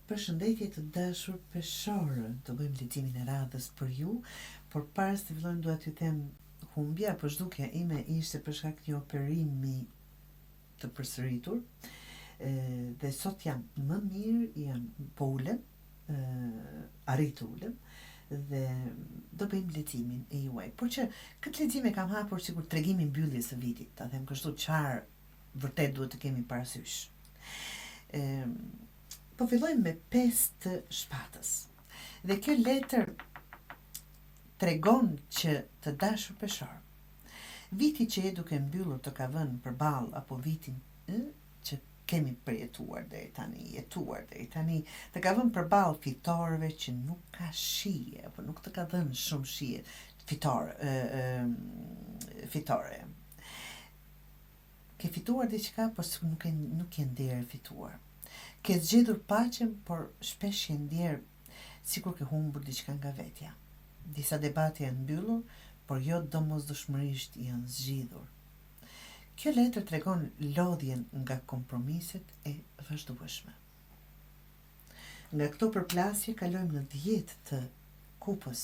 Përshëndetje të dashur peshorë, do bëjmë leximin e radhës për ju, por para se të fillojmë dua t'ju them humbja apo zhdukja ime ishte për shkak të një operimi të përsëritur, dhe sot jam më mirë, po ulem, arritu ulem, dhe do bëjmë leximin e juaj. Por që këtë lexim e kam hapur sikur tregimin mbylljes së vitit, ta them kështu çfarë vërtet duhet të kemi parasysh. Po fillojmë me 5 të shpatës. Dhe kjo letër tregon që të dashur peshor, viti që je duke mbyllur të ka vënë përballë apo vitin që kemi përjetuar deri tani, të ka vënë përballë fitorëve që nuk ka shije apo nuk të ka dhënë shumë shije fitore. Ke fituar diçka, por nuk je ndjerë fituar. Ke zgjedhur paqen, por shpesh je ndjerë sikur ke humbur diçka nga vetja. Disa debate janë mbyllur, por jo domosdoshmërisht janë zgjidhur. Kjo letër tregon lodhjen nga kompromiset e vazhdueshme. Nga këto përplasje kalojmë në 10 të kupës.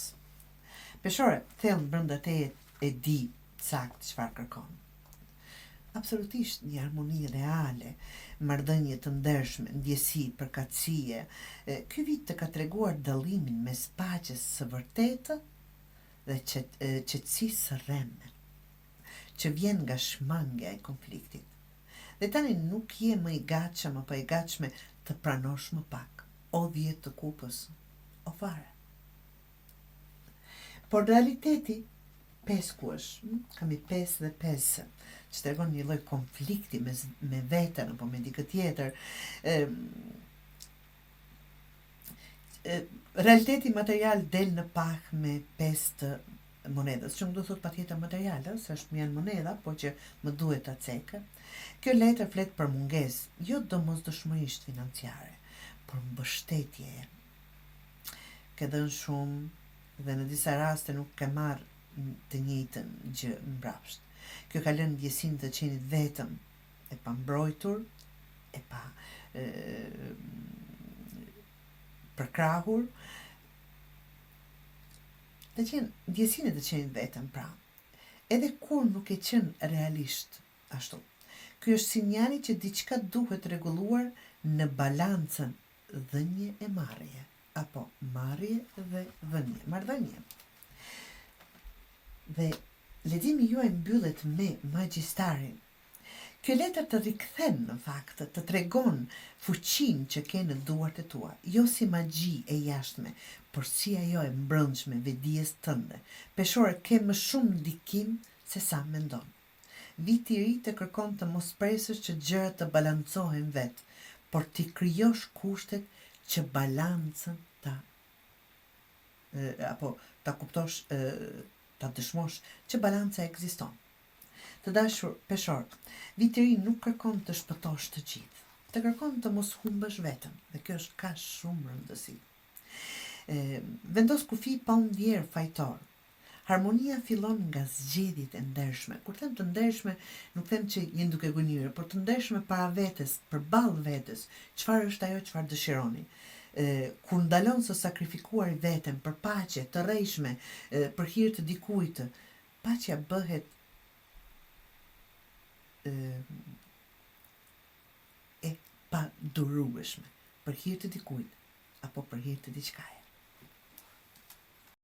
Peshore, thellë brenda teje e di sakt çfarë kërkon. Absolutisht një harmoni reale, marrëdhënie të ndershme, ndjesi, përkatësie. Ky vit të ka treguar dallimin mes paqes së vërtetë dhe qetësisë së rreme, që vjen nga shmangja e konfliktit. Dhe tani nuk je më i gatshëm apo e gatshme të pranosh më pak, o 10 të kupës, o fare. Por realiteti 5 kush, kam i 5 dhe 5, që tregon një lloj konflikti me veten apo me dikë tjetër. Realiteti material del në pak me 5 të monedhës, që nuk do thot patjetër material, se është janë monedha, po që më duhet ta cekë. Kjo letër flet për mungesë, jo domosdoshmërisht financiare, por mbështetje. Ke dhënë shumë dhe në disa raste nuk ke marrë të njëjtën gjë mbrapsht. Kjo ka lënë ndjesinë të qenit vetëm, e pa mbrojtur, e pa përkrahur, të qenë ndjesinë të qenit vetëm, pra. Edhe kur nuk e qenë realisht ashtu. Ky është sinjali që diçka duhet rregulluar në balancën dhënie e marrje, apo marrje dhe dhënie, marrëdhënie. Dhe leximi juaj mbyllet me magjistarin. Kjo letër të rikthen në fakt, të tregon fuqinë që ke në duart e tua, jo si magji e jashtme, por si ajo e mbrëmshme vedijes tënde. Peshore, ke më shumë ndikim se sa mendon. Viti i ri të kërkon të mos presësh që gjërat të balancohen vet, por ti krijosh kushtet që balancën apo ta kuptosh, ta dëshmosh që balanca ekziston. Të dashur peshor, viti i ri nuk kërkon të shpëtosh të gjithë, të kërkon të mos humbësh veten, dhe kjo është ka shumë rëndësi. Vendos kufi pa u ndjerë fajtor. Harmonia fillon nga zgjedhjet e ndershme. Kur them të ndershme, nuk them që jeni duke gënjur, por të ndershme para vetes, përballë vetes, çfarë është ajo çfarë dëshironi. Kur ndalon së sakrifikuar veten për paqe të rrejshme, për hir të dikujt, paqja bëhet e padurueshme për hir të dikujt apo për hir të diçkaje.